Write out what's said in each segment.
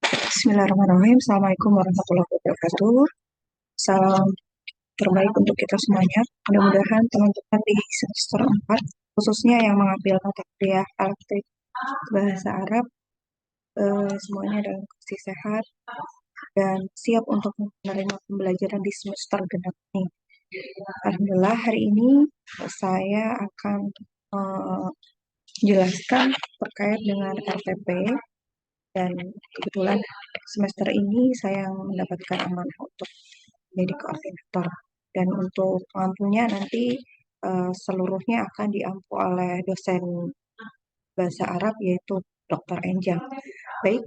Bismillahirrahmanirrahim. Assalamualaikum warahmatullahi wabarakatuh. Salam terbaik untuk kita semuanya. Mudah-mudahan teman-teman di semester 4, khususnya yang mengambil mata kuliah elektif bahasa Arab, semuanya dalam kondisi sehat dan siap untuk menerima pembelajaran di semester genap ini. Alhamdulillah, hari ini saya akan menjelaskan terkait dengan RTP. Dan kebetulan semester ini saya mendapatkan amanah untuk menjadi koordinator. Dan untuk pengampunya nanti seluruhnya akan diampu oleh dosen bahasa Arab yaitu Dr. Enjang. Baik,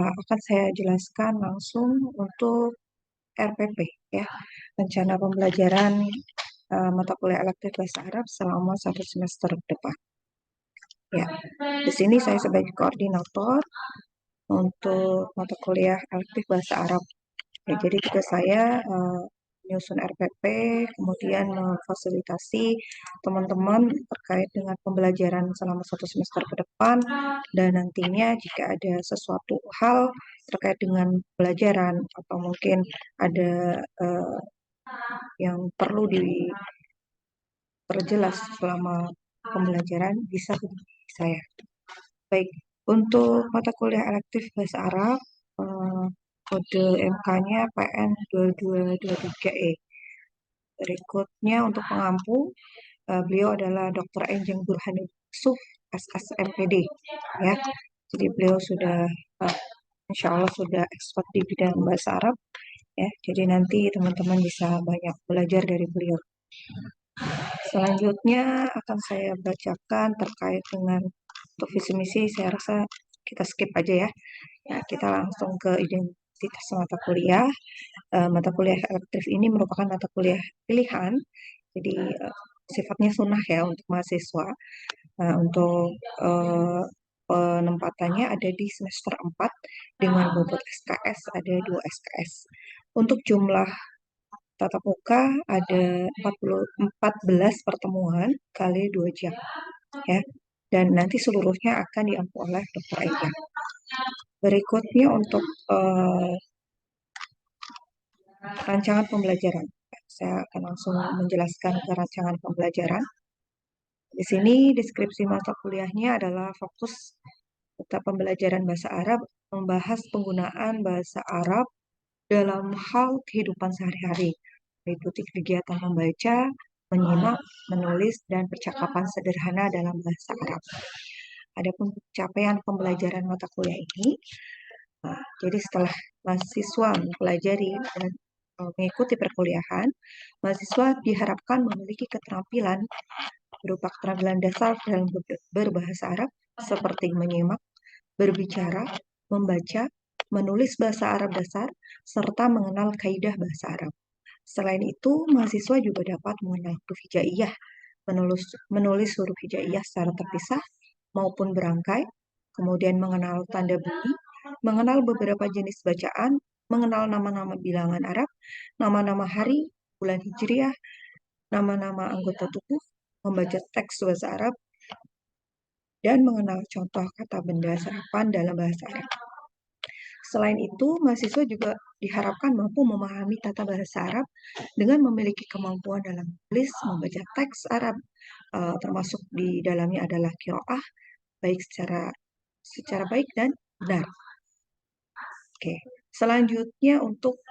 akan saya jelaskan langsung untuk RPP ya, rencana pembelajaran mata kuliah elektif bahasa Arab selama 1 semester ke depan. Ya, di sini saya sebagai koordinator untuk mata kuliah elektif bahasa Arab. Ya, jadi tugas saya menyusun RPP, kemudian memfasilitasi teman-teman terkait dengan pembelajaran selama 1 semester ke depan, dan nantinya jika ada sesuatu hal terkait dengan pelajaran atau mungkin ada yang perlu diperjelas selama pembelajaran bisa hubungi saya. Baik, untuk mata kuliah elektif bahasa Arab, kode MK-nya PN 2223E. Berikutnya untuk pengampu, beliau adalah Dr. Enjang Burhanuddin Yusuf, SSMPD. Ya, jadi beliau sudah, insya Allah sudah expert di bidang bahasa Arab. Ya, jadi nanti teman-teman bisa banyak belajar dari beliau. Selanjutnya akan saya bacakan terkait dengan untuk visi misi. Saya rasa kita skip aja ya. Ya, kita langsung ke identitas mata kuliah. Mata kuliah elektif ini merupakan mata kuliah pilihan, jadi sifatnya sunnah ya untuk mahasiswa. Untuk penempatannya ada di semester 4 dengan bobot SKS ada 2 SKS. Untuk jumlah tatap muka ada 14 pertemuan kali 2 jam ya. Dan nanti seluruhnya akan diampu oleh Dr. Eka. Berikutnya untuk rancangan pembelajaran. Saya akan langsung menjelaskan ke rancangan pembelajaran. Di sini deskripsi mata kuliahnya adalah fokus mata pembelajaran bahasa Arab, membahas penggunaan bahasa Arab dalam hal kehidupan sehari-hari, meliputi kegiatan membaca, menyimak, menulis, dan percakapan sederhana dalam bahasa Arab. Adapun capaian pembelajaran mata kuliah ini, jadi setelah mahasiswa mempelajari dan mengikuti perkuliahan, mahasiswa diharapkan memiliki keterampilan berupa keterampilan dasar dalam berbahasa Arab seperti menyimak, berbicara, membaca, menulis bahasa Arab dasar, serta mengenal kaidah bahasa Arab. Selain itu, mahasiswa juga dapat mengenal huruf hijaiyah, menulis huruf hijaiyah secara terpisah maupun berangkai, kemudian mengenal tanda bunyi, mengenal beberapa jenis bacaan, mengenal nama-nama bilangan Arab, nama-nama hari, bulan Hijriah, nama-nama anggota tubuh, membaca teks bahasa Arab, dan mengenal contoh kata benda serapan dalam bahasa Arab. Selain itu, mahasiswa juga diharapkan mampu memahami tata bahasa Arab dengan memiliki kemampuan dalam menulis, membaca teks Arab, termasuk di dalamnya adalah qiraah, baik secara baik dan benar. Oke. Selanjutnya untuk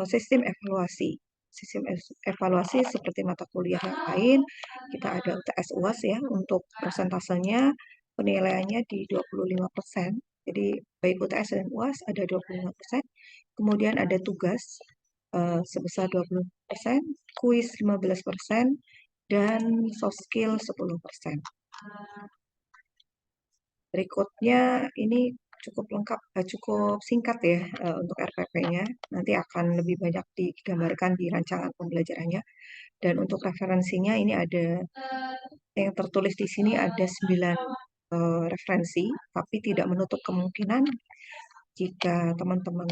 sistem evaluasi. Sistem evaluasi seperti mata kuliah yang lain, kita ada UTS UAS ya, untuk persentasenya penilaiannya di 25%. Jadi baik UTS dan UAS ada 25%. Kemudian ada tugas sebesar 20%, kuis 15%, dan soft skill 10%. Berikutnya ini cukup lengkap, cukup singkat ya untuk RPP-nya. Nanti akan lebih banyak digambarkan di rancangan pembelajarannya. Dan untuk referensinya ini ada yang tertulis di sini ada 9 referensi, tapi tidak menutup kemungkinan jika teman-teman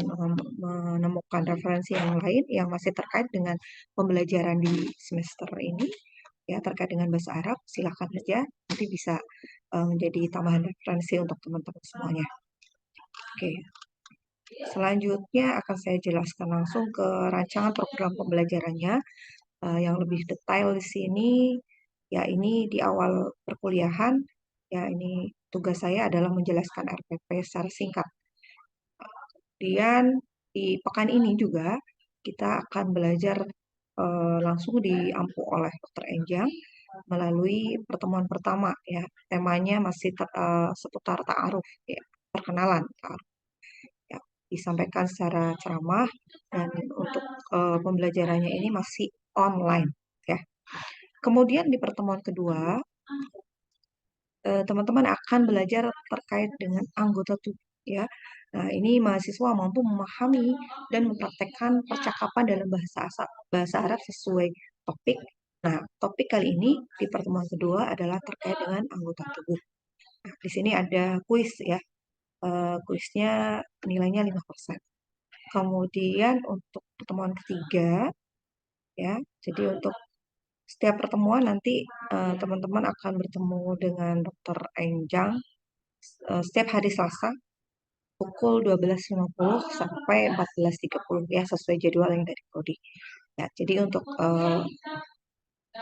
menemukan referensi yang lain yang masih terkait dengan pembelajaran di semester ini ya terkait dengan bahasa Arab, silakan saja nanti bisa menjadi tambahan referensi untuk teman-teman semuanya. Oke. Selanjutnya akan saya jelaskan langsung ke rancangan program pembelajarannya yang lebih detail di sini. Ya, ini di awal perkuliahan. Ya, ini tugas saya adalah menjelaskan RPP secara singkat. Kemudian di pekan ini juga kita akan belajar langsung diampu oleh Dr. Enjang melalui pertemuan pertama ya. Temanya masih seputar ta'aruf ya, perkenalan ta'aruf. Ya, disampaikan secara ceramah dan untuk pembelajarannya ini masih online ya. Kemudian di pertemuan kedua teman-teman akan belajar terkait dengan anggota tubuh ya. Nah, ini mahasiswa mampu memahami dan mempraktekkan percakapan dalam bahasa Arab sesuai topik. Nah, topik kali ini di pertemuan kedua adalah terkait dengan anggota tubuh. Nah, di sini ada kuis ya. Kuisnya nilainya 5%. Kemudian untuk pertemuan ketiga ya. Jadi untuk setiap pertemuan nanti teman-teman akan bertemu dengan Dr. Enjang setiap hari Selasa pukul 12.50 sampai 14.30 ya sesuai jadwal yang dari Prodi. Ya, jadi untuk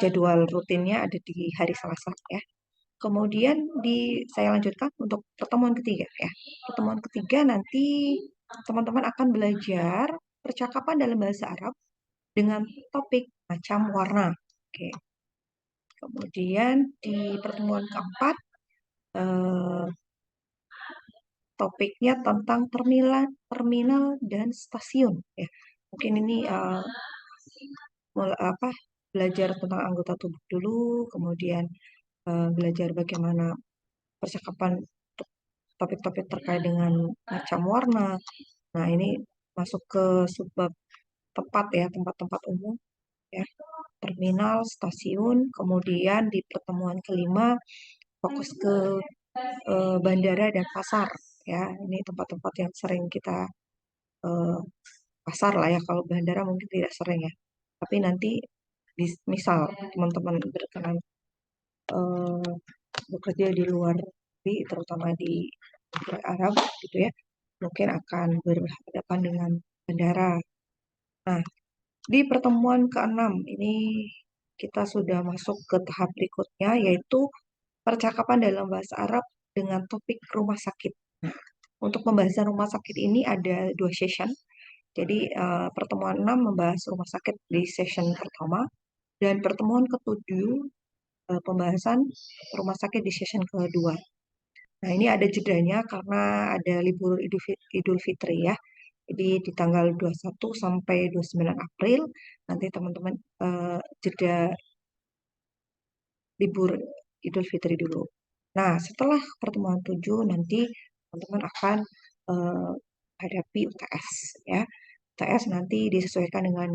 jadwal rutinnya ada di hari Selasa ya. Kemudian saya lanjutkan untuk pertemuan ketiga ya. Pertemuan ketiga nanti teman-teman akan belajar percakapan dalam bahasa Arab dengan topik macam warna. Oke. Kemudian di pertemuan keempat topiknya tentang terminal dan stasiun ya. Mungkin ini belajar tentang anggota tubuh dulu, kemudian belajar bagaimana percakapan topik-topik terkait dengan macam warna. Nah, ini masuk ke subbab tempat ya, tempat-tempat umum ya, terminal, stasiun, kemudian di pertemuan kelima fokus ke bandara dan pasar ya. Ini tempat-tempat yang sering kita pasar lah ya, kalau bandara mungkin tidak sering ya. Tapi nanti misal teman-teman berkenan bekerja di luar negeri, terutama di negara Arab gitu ya, mungkin akan berhadapan dengan bandara. Nah, di pertemuan ke-6 ini kita sudah masuk ke tahap berikutnya, yaitu percakapan dalam bahasa Arab dengan topik rumah sakit. Nah, untuk pembahasan rumah sakit ini ada 2 session. Jadi pertemuan 6 membahas rumah sakit di session pertama dan pertemuan ke-7 pembahasan rumah sakit di session kedua. Nah, ini ada jedanya karena ada libur Idul Fitri ya. Jadi di tanggal 21 sampai 29 April nanti teman-teman jeda libur Idul Fitri dulu. Nah, setelah pertemuan 7 nanti teman-teman akan hadapi UTS ya. UTS nanti disesuaikan dengan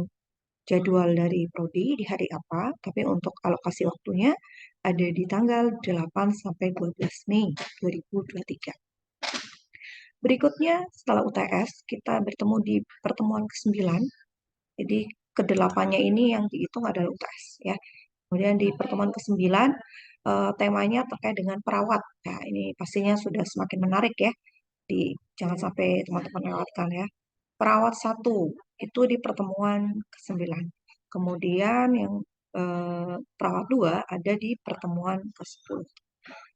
jadwal dari prodi di hari apa, tapi untuk alokasi waktunya ada di tanggal 8 sampai 12 Mei 2023. Berikutnya setelah UTS kita bertemu di pertemuan ke-9. Jadi ke-8-nya ini yang dihitung adalah UTS ya. Kemudian di pertemuan ke-9 temanya terkait dengan perawat. Nah, ini pastinya sudah semakin menarik ya. Jangan sampai teman-teman lewatkan ya. Perawat 1 itu di pertemuan ke-9. Kemudian yang perawat 2 ada di pertemuan ke-10.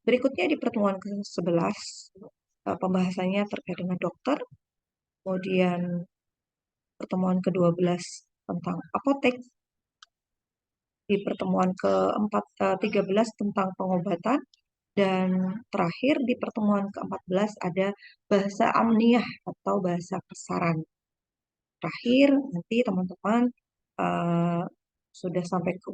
Berikutnya di pertemuan ke-11 pembahasannya terkait dengan dokter. Kemudian pertemuan ke-12 tentang apotek. Di pertemuan ke-13 tentang pengobatan. Dan terakhir di pertemuan ke-14 ada bahasa amniah atau bahasa pasaran. Terakhir nanti teman-teman sudah sampai ke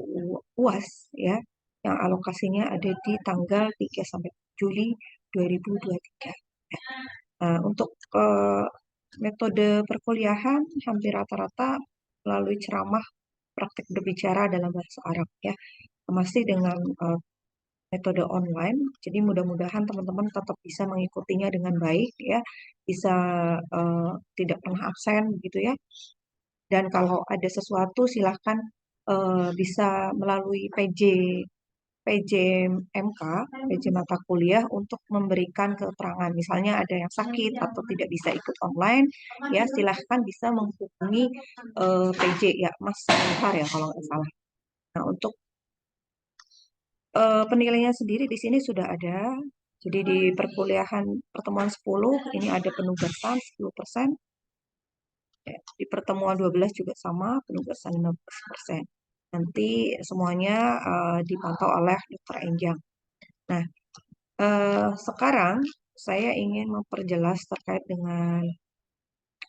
UAS ya, yang alokasinya ada di tanggal 3 sampai Juli 2023. Untuk metode perkuliahan hampir rata-rata melalui ceramah praktek berbicara dalam bahasa Arab ya, masih dengan metode online. Jadi mudah-mudahan teman-teman tetap bisa mengikutinya dengan baik ya, bisa tidak pernah absen gitu ya. Dan kalau ada sesuatu silahkan bisa melalui PJ PJMK, PJ mata kuliah untuk memberikan keterangan. Misalnya ada yang sakit atau tidak bisa ikut online, ya silahkan bisa menghubungi PJ ya, Mas Anwar ya kalau nggak salah. Nah, untuk penilaiannya sendiri di sini sudah ada. Jadi di perkuliahan pertemuan 10 ini ada penugasan 10%. Ya, di pertemuan 12 juga sama, penugasan 15%. Nanti semuanya dipantau oleh Dokter Enjang. Nah, sekarang saya ingin memperjelas terkait dengan,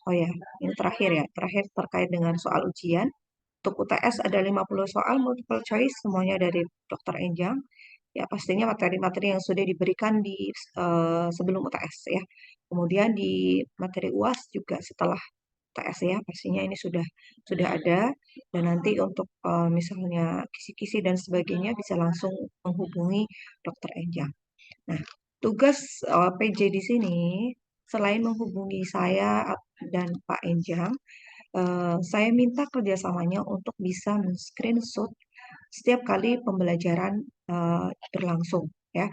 oh ya, ini terakhir ya, terakhir terkait dengan soal ujian. Untuk UTS ada 50 soal multiple choice, semuanya dari Dokter Enjang. Ya, pastinya materi-materi yang sudah diberikan di sebelum UTS ya. Kemudian di materi UAS juga setelah UTS ya, pastinya ini sudah ada. Dan nanti untuk misalnya kisi-kisi dan sebagainya bisa langsung menghubungi Dokter Enjang. Nah, tugas PJ di sini selain menghubungi saya dan Pak Enjang, saya minta kerjasamanya untuk bisa men-screenshot setiap kali pembelajaran berlangsung ya.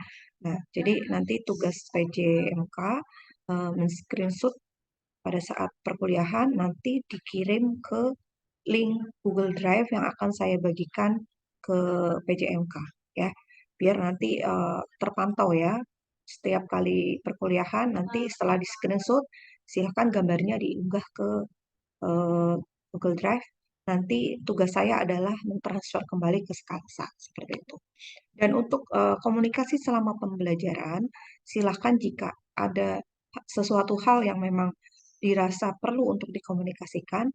Nah, jadi nanti tugas PJMK men-screenshot pada saat perkuliahan nanti dikirim ke link Google Drive yang akan saya bagikan ke PJMK ya. Biar nanti terpantau ya. Setiap kali perkuliahan nanti setelah di-screenshot silakan gambarnya diunggah ke eh, Google Drive. Nanti tugas saya adalah mentransfer kembali ke Skansa seperti itu. Dan untuk komunikasi selama pembelajaran, silakan jika ada sesuatu hal yang memang dirasa perlu untuk dikomunikasikan,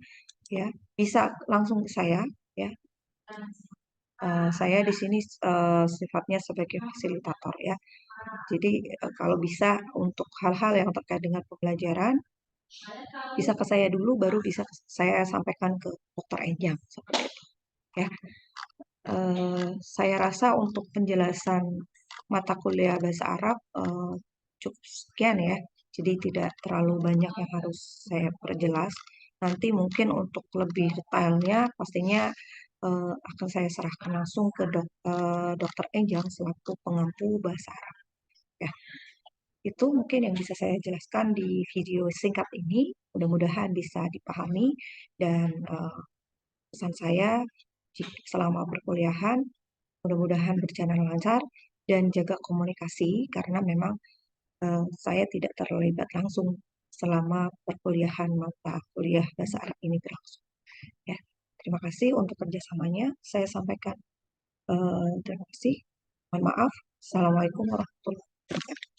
ya bisa langsung ke saya. Ya, saya di sini sifatnya sebagai fasilitator ya. Jadi kalau bisa untuk hal-hal yang terkait dengan pembelajaran bisa ke saya dulu, baru bisa saya sampaikan ke Dokter Enjang seperti itu. Ya, saya rasa untuk penjelasan mata kuliah bahasa Arab cukup sekian ya. Jadi tidak terlalu banyak yang harus saya perjelas. Nanti mungkin untuk lebih detailnya pastinya akan saya serahkan langsung ke Dokter Enjang selaku pengampu bahasa Arab. Ya, itu mungkin yang bisa saya jelaskan di video singkat ini. Mudah-mudahan bisa dipahami dan pesan saya selama perkuliahan mudah-mudahan berjalan lancar dan jaga komunikasi karena memang saya tidak terlibat langsung selama perkuliahan mata kuliah bahasa Arab ini berlangsung. Ya, terima kasih untuk kerjasamanya. Saya sampaikan terima kasih. Mohon maaf. Assalamualaikum warahmatullahi wabarakatuh.